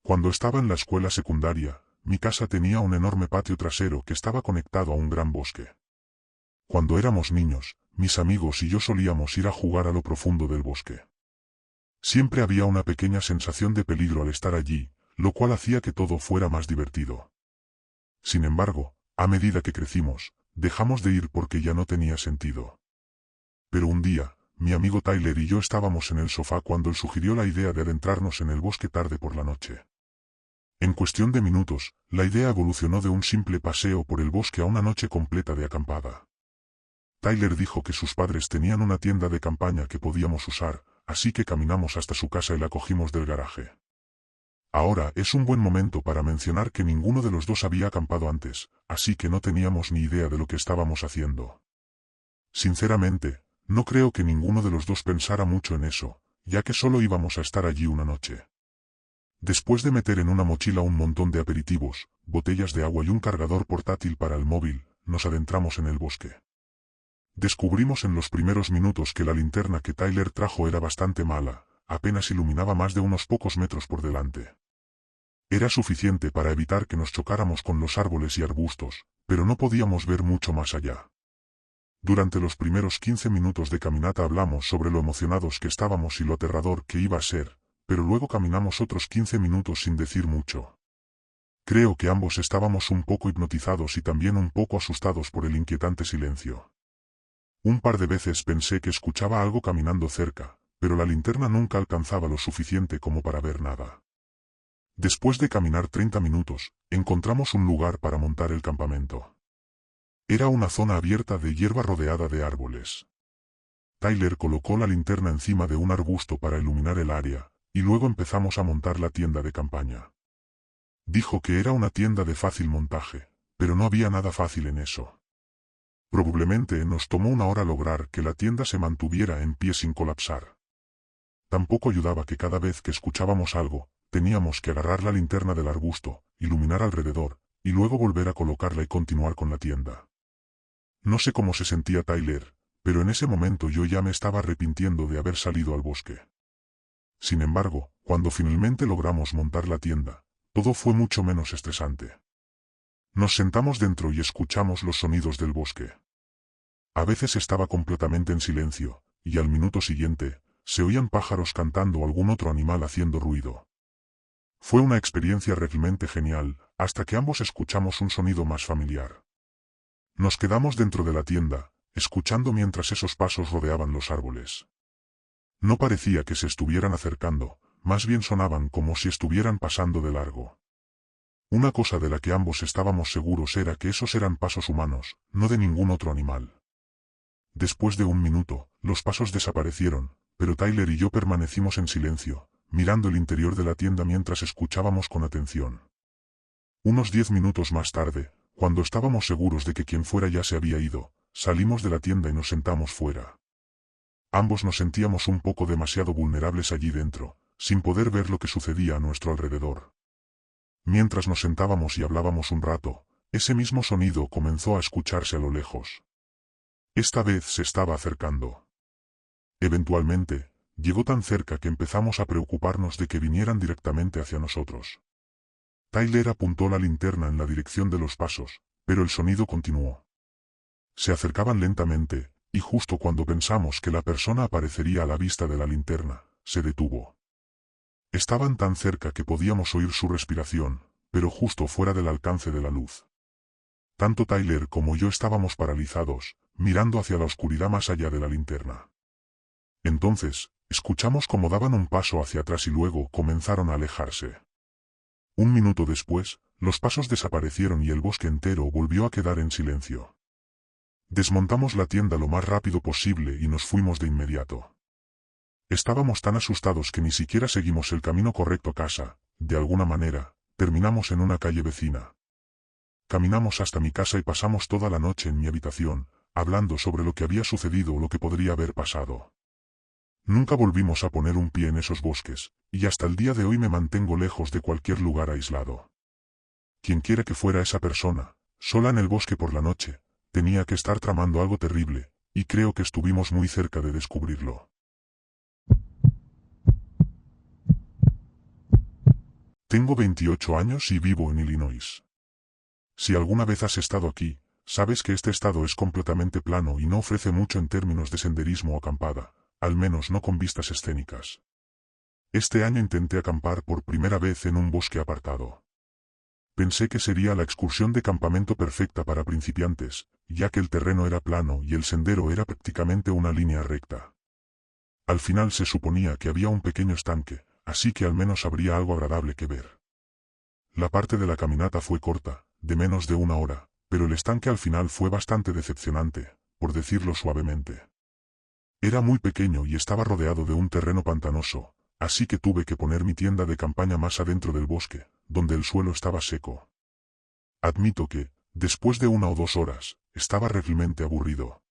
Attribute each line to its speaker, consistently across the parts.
Speaker 1: Cuando estaba en la escuela secundaria, mi casa tenía un enorme patio trasero que estaba conectado a un gran bosque. Cuando éramos niños, mis amigos y yo solíamos ir a jugar a lo profundo del bosque. Siempre había una pequeña sensación de peligro al estar allí, lo cual hacía que todo fuera más divertido. Sin embargo, a medida que crecimos, dejamos de ir porque ya no tenía sentido. Pero un día, mi amigo Tyler y yo estábamos en el sofá cuando él sugirió la idea de adentrarnos en el bosque tarde por la noche. En cuestión de minutos, la idea evolucionó de un simple paseo por el bosque a una noche completa de acampada. Tyler dijo que sus padres tenían una tienda de campaña que podíamos usar, así que caminamos hasta su casa y la cogimos del garaje. Ahora es un buen momento para mencionar que ninguno de los dos había acampado antes, así que no teníamos ni idea de lo que estábamos haciendo. Sinceramente, no creo que ninguno de los dos pensara mucho en eso, ya que solo íbamos a estar allí una noche. Después de meter en una mochila un montón de aperitivos, botellas de agua y un cargador portátil para el móvil, nos adentramos en el bosque. Descubrimos en los primeros minutos que la linterna que Tyler trajo era bastante mala, apenas iluminaba más de unos pocos metros por delante. Era suficiente para evitar que nos chocáramos con los árboles y arbustos, pero no podíamos ver mucho más allá. Durante los primeros 15 minutos de caminata hablamos sobre lo emocionados que estábamos y lo aterrador que iba a ser, pero luego caminamos otros 15 minutos sin decir mucho. Creo que ambos estábamos un poco hipnotizados y también un poco asustados por el inquietante silencio. Un par de veces pensé que escuchaba algo caminando cerca, pero la linterna nunca alcanzaba lo suficiente como para ver nada. Después de caminar 30 minutos, encontramos un lugar para montar el campamento. Era una zona abierta de hierba rodeada de árboles. Tyler colocó la linterna encima de un arbusto para iluminar el área, y luego empezamos a montar la tienda de campaña. Dijo que era una tienda de fácil montaje, pero no había nada fácil en eso. Probablemente nos tomó una hora lograr que la tienda se mantuviera en pie sin colapsar. Tampoco ayudaba que cada vez que escuchábamos algo, teníamos que agarrar la linterna del arbusto, iluminar alrededor, y luego volver a colocarla y continuar con la tienda. No sé cómo se sentía Tyler, pero en ese momento yo ya me estaba arrepintiendo de haber salido al bosque. Sin embargo, cuando finalmente logramos montar la tienda, todo fue mucho menos estresante. Nos sentamos dentro y escuchamos los sonidos del bosque. A veces estaba completamente en silencio, y al minuto siguiente, se oían pájaros cantando o algún otro animal haciendo ruido. Fue una experiencia realmente genial, hasta que ambos escuchamos un sonido más familiar. Nos quedamos dentro de la tienda, escuchando mientras esos pasos rodeaban los árboles. No parecía que se estuvieran acercando, más bien sonaban como si estuvieran pasando de largo. Una cosa de la que ambos estábamos seguros era que esos eran pasos humanos, no de ningún otro animal. Después de un minuto, los pasos desaparecieron, pero Tyler y yo permanecimos en silencio, mirando el interior de la tienda mientras escuchábamos con atención. Unos 10 minutos más tarde, cuando estábamos seguros de que quien fuera ya se había ido, salimos de la tienda y nos sentamos fuera. Ambos nos sentíamos un poco demasiado vulnerables allí dentro, sin poder ver lo que sucedía a nuestro alrededor. Mientras nos sentábamos y hablábamos un rato, ese mismo sonido comenzó a escucharse a lo lejos. Esta vez se estaba acercando. Eventualmente, llegó tan cerca que empezamos a preocuparnos de que vinieran directamente hacia nosotros. Tyler apuntó la linterna en la dirección de los pasos, pero el sonido continuó. Se acercaban lentamente, y justo cuando pensamos que la persona aparecería a la vista de la linterna, se detuvo. Estaban tan cerca que podíamos oír su respiración, pero justo fuera del alcance de la luz. Tanto Tyler como yo estábamos paralizados, mirando hacia la oscuridad más allá de la linterna. Entonces, escuchamos cómo daban un paso hacia atrás y luego comenzaron a alejarse. Un minuto después, los pasos desaparecieron y el bosque entero volvió a quedar en silencio. Desmontamos la tienda lo más rápido posible y nos fuimos de inmediato. Estábamos tan asustados que ni siquiera seguimos el camino correcto a casa, de alguna manera, terminamos en una calle vecina. Caminamos hasta mi casa y pasamos toda la noche en mi habitación, hablando sobre lo que había sucedido o lo que podría haber pasado. Nunca volvimos a poner un pie en esos bosques, y hasta el día de hoy me mantengo lejos de cualquier lugar aislado. Quienquiera que fuera esa persona, sola en el bosque por la noche, tenía que estar tramando algo terrible, y creo que estuvimos muy cerca de descubrirlo. Tengo 28 años y vivo en Illinois. Si alguna vez has estado aquí, sabes que este estado es completamente plano y no ofrece mucho en términos de senderismo o acampada, al menos no con vistas escénicas. Este año intenté acampar por primera vez en un bosque apartado. Pensé que sería la excursión de campamento perfecta para principiantes, ya que el terreno era plano y el sendero era prácticamente una línea recta. Al final se suponía que había un pequeño estanque, así que al menos habría algo agradable que ver. La parte de la caminata fue corta, de menos de una hora, pero el estanque al final fue bastante decepcionante, por decirlo suavemente. Era muy pequeño y estaba rodeado de un terreno pantanoso, así que tuve que poner mi tienda de campaña más adentro del bosque, donde el suelo estaba seco. Admito que, después de 1 o 2 horas, estaba realmente aburrido.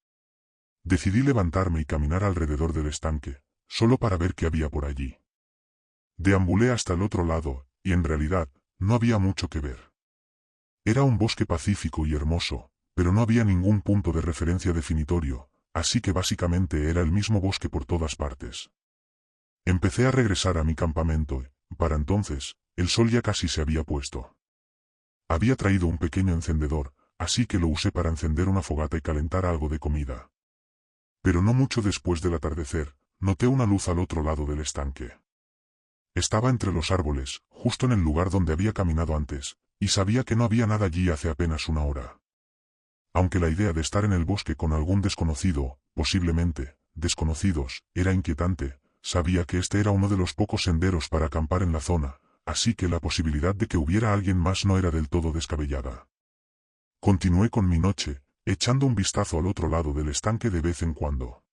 Speaker 1: Decidí levantarme y caminar alrededor del estanque, solo para ver qué había por allí. Deambulé hasta el otro lado, y en realidad, no había mucho que ver. Era un bosque pacífico y hermoso, pero no había ningún punto de referencia definitorio, así que básicamente era el mismo bosque por todas partes. Empecé a regresar a mi campamento y, para entonces, el sol ya casi se había puesto. Había traído un pequeño encendedor, así que lo usé para encender una fogata y calentar algo de comida. Pero no mucho después del atardecer, noté una luz al otro lado del estanque. Estaba entre los árboles, justo en el lugar donde había caminado antes, y sabía que no había nada allí hace apenas una hora. Aunque la idea de estar en el bosque con algún desconocido, posiblemente, desconocidos, era inquietante, sabía que este era uno de los pocos senderos para acampar en la zona, así que la posibilidad de que hubiera alguien más no era del todo descabellada. Continué con mi noche, echando un vistazo al otro lado del estanque de vez en cuando.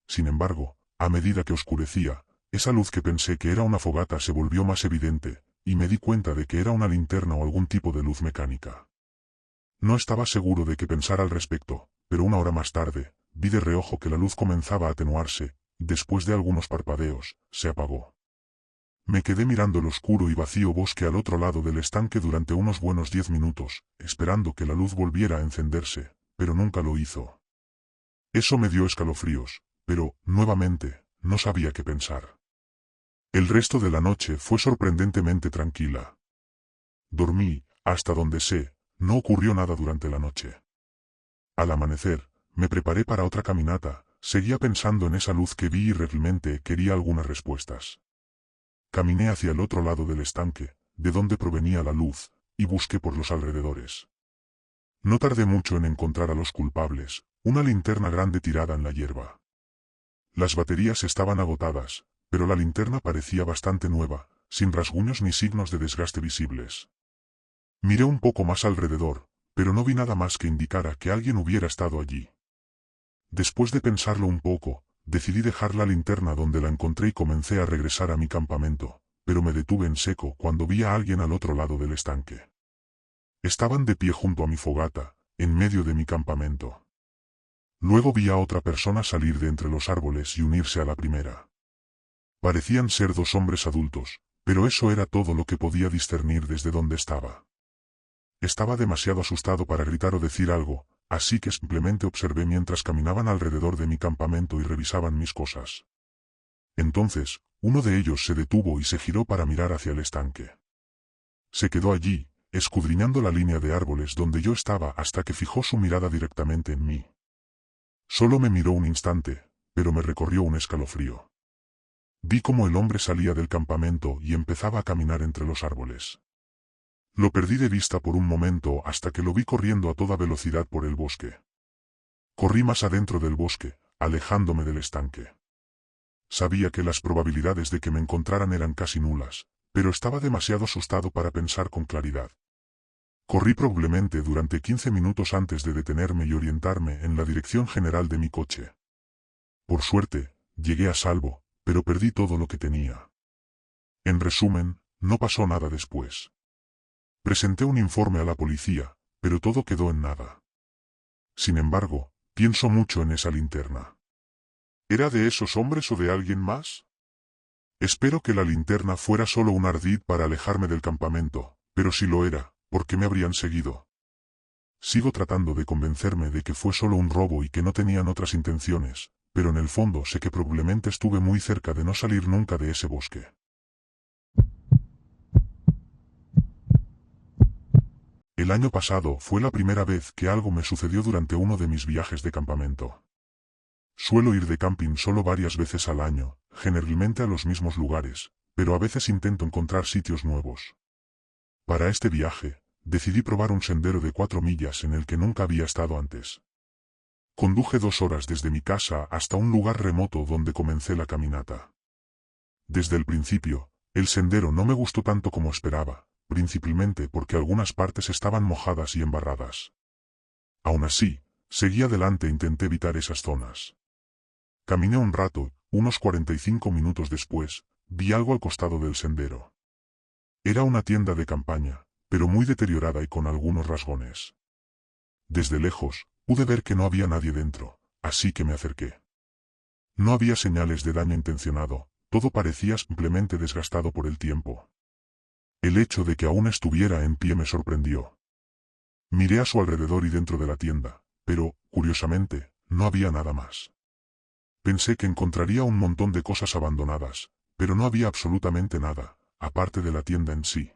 Speaker 1: Sin embargo, a medida que oscurecía, esa luz que pensé que era una fogata se volvió más evidente, y me di cuenta de que era una linterna o algún tipo de luz mecánica. No estaba seguro de qué pensar al respecto, pero 1 hora más tarde, vi de reojo que la luz comenzaba a atenuarse, y después de algunos parpadeos, se apagó. Me quedé mirando el oscuro y vacío bosque al otro lado del estanque durante unos buenos 10 minutos, esperando que la luz volviera a encenderse, pero nunca lo hizo. Eso me dio escalofríos, pero, nuevamente, no sabía qué pensar. El resto de la noche fue sorprendentemente tranquila. Dormí, hasta donde sé, no ocurrió nada durante la noche. Al amanecer, me preparé para otra caminata, seguía pensando en esa luz que vi y realmente quería algunas respuestas. Caminé hacia el otro lado del estanque, de donde provenía la luz, y busqué por los alrededores. No tardé mucho en encontrar a los culpables, una linterna grande tirada en la hierba. Las baterías estaban agotadas, pero la linterna parecía bastante nueva, sin rasguños ni signos de desgaste visibles. Miré un poco más alrededor, pero no vi nada más que indicara que alguien hubiera estado allí. Después de pensarlo un poco, decidí dejar la linterna donde la encontré y comencé a regresar a mi campamento, pero me detuve en seco cuando vi a alguien al otro lado del estanque. Estaban de pie junto a mi fogata, en medio de mi campamento. Luego vi a otra persona salir de entre los árboles y unirse a la primera. Parecían ser 2 hombres adultos, pero eso era todo lo que podía discernir desde donde estaba. Estaba demasiado asustado para gritar o decir algo, así que simplemente observé mientras caminaban alrededor de mi campamento y revisaban mis cosas. Entonces, uno de ellos se detuvo y se giró para mirar hacia el estanque. Se quedó allí, escudriñando la línea de árboles donde yo estaba hasta que fijó su mirada directamente en mí. Solo me miró un instante, pero me recorrió un escalofrío. Vi cómo el hombre salía del campamento y empezaba a caminar entre los árboles. Lo perdí de vista por un momento hasta que lo vi corriendo a toda velocidad por el bosque. Corrí más adentro del bosque, alejándome del estanque. Sabía que las probabilidades de que me encontraran eran casi nulas, pero estaba demasiado asustado para pensar con claridad. Corrí probablemente durante 15 minutos antes de detenerme y orientarme en la dirección general de mi coche. Por suerte, llegué a salvo, pero perdí todo lo que tenía. En resumen, no pasó nada después. Presenté un informe a la policía, pero todo quedó en nada. Sin embargo, pienso mucho en esa linterna. ¿Era de esos hombres o de alguien más? Espero que la linterna fuera solo un ardid para alejarme del campamento, pero si lo era, ¿por qué me habrían seguido? Sigo tratando de convencerme de que fue solo un robo y que no tenían otras intenciones, pero en el fondo sé que probablemente estuve muy cerca de no salir nunca de ese bosque. El año pasado fue la primera vez que algo me sucedió durante uno de mis viajes de campamento. Suelo ir de camping solo varias veces al año, generalmente a los mismos lugares, pero a veces intento encontrar sitios nuevos. Para este viaje, decidí probar un sendero de 4 millas en el que nunca había estado antes. Conduje 2 horas desde mi casa hasta un lugar remoto donde comencé la caminata. Desde el principio, el sendero no me gustó tanto como esperaba, principalmente porque algunas partes estaban mojadas y embarradas. Aún así, seguí adelante e intenté evitar esas zonas. Caminé un rato, unos 45 minutos después, vi algo al costado del sendero. Era una tienda de campaña, pero muy deteriorada y con algunos rasgones. Desde lejos, pude ver que no había nadie dentro, así que me acerqué. No había señales de daño intencionado, todo parecía simplemente desgastado por el tiempo. El hecho de que aún estuviera en pie me sorprendió. Miré a su alrededor y dentro de la tienda, pero, curiosamente, no había nada más. Pensé que encontraría un montón de cosas abandonadas, pero no había absolutamente nada, aparte de la tienda en sí.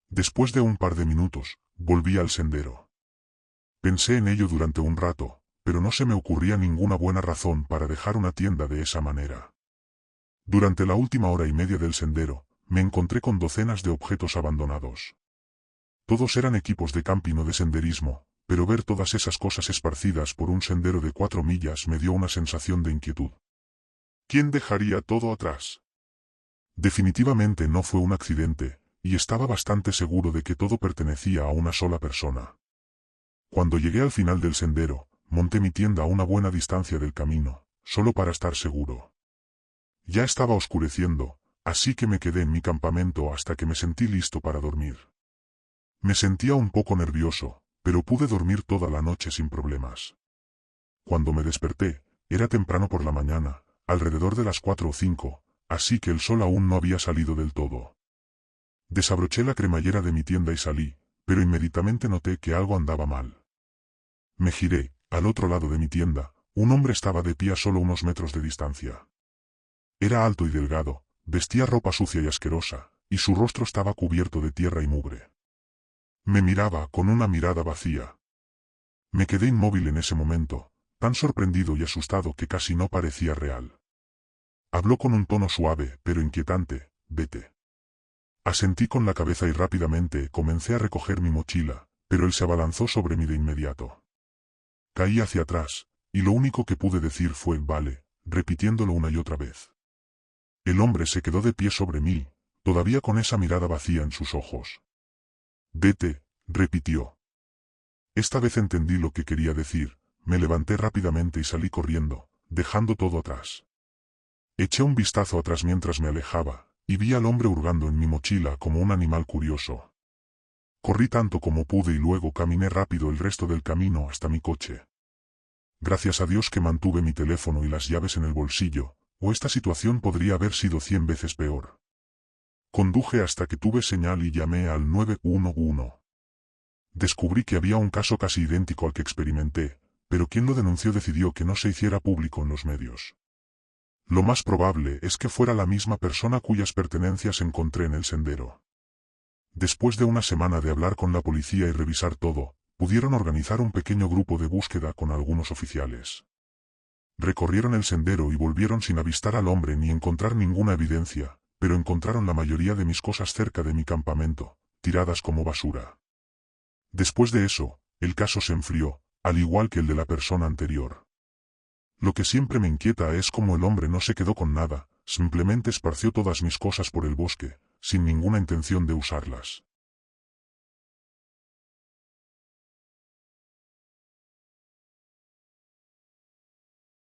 Speaker 1: Después de un par de minutos, volví al sendero. Pensé en ello durante un rato, pero no se me ocurría ninguna buena razón para dejar una tienda de esa manera. Durante la última hora y media del sendero, me encontré con docenas de objetos abandonados. Todos eran equipos de camping o de senderismo, pero ver todas esas cosas esparcidas por un sendero de 4 millas me dio una sensación de inquietud. ¿Quién dejaría todo atrás? Definitivamente no fue un accidente, y estaba bastante seguro de que todo pertenecía a una sola persona. Cuando llegué al final del sendero, monté mi tienda a una buena distancia del camino, solo para estar seguro. Ya estaba oscureciendo, así que me quedé en mi campamento hasta que me sentí listo para dormir. Me sentía un poco nervioso, pero pude dormir toda la noche sin problemas. Cuando me desperté, era temprano por la mañana, alrededor de las 4 o 5, así que el sol aún no había salido del todo. Desabroché la cremallera de mi tienda y salí, pero inmediatamente noté que algo andaba mal. Me giré, al otro lado de mi tienda, un hombre estaba de pie a solo unos metros de distancia. Era alto y delgado, vestía ropa sucia y asquerosa, y su rostro estaba cubierto de tierra y mugre. Me miraba con una mirada vacía. Me quedé inmóvil en ese momento, tan sorprendido y asustado que casi no parecía real. Habló con un tono suave, pero inquietante: «Vete». Asentí con la cabeza y rápidamente comencé a recoger mi mochila, pero él se abalanzó sobre mí de inmediato. Caí hacia atrás, y lo único que pude decir fue «vale», repitiéndolo una y otra vez. El hombre se quedó de pie sobre mí, todavía con esa mirada vacía en sus ojos. «Vete», repitió. Esta vez entendí lo que quería decir, me levanté rápidamente y salí corriendo, dejando todo atrás. Eché un vistazo atrás mientras me alejaba, y vi al hombre hurgando en mi mochila como un animal curioso. Corrí tanto como pude y luego caminé rápido el resto del camino hasta mi coche. Gracias a Dios que mantuve mi teléfono y las llaves en el bolsillo, o esta situación podría haber sido 100 veces peor. Conduje hasta que tuve señal y llamé al 911. Descubrí que había un caso casi idéntico al que experimenté, pero quien lo denunció decidió que no se hiciera público en los medios. Lo más probable es que fuera la misma persona cuyas pertenencias encontré en el sendero. Después de una semana de hablar con la policía y revisar todo, pudieron organizar un pequeño grupo de búsqueda con algunos oficiales. Recorrieron el sendero y volvieron sin avistar al hombre ni encontrar ninguna evidencia, pero encontraron la mayoría de mis cosas cerca de mi campamento, tiradas como basura. Después de eso, el caso se enfrió, al igual que el de la persona anterior. Lo que siempre me inquieta es cómo el hombre no se quedó con nada, simplemente esparció todas mis cosas por el bosque, sin ninguna intención de usarlas.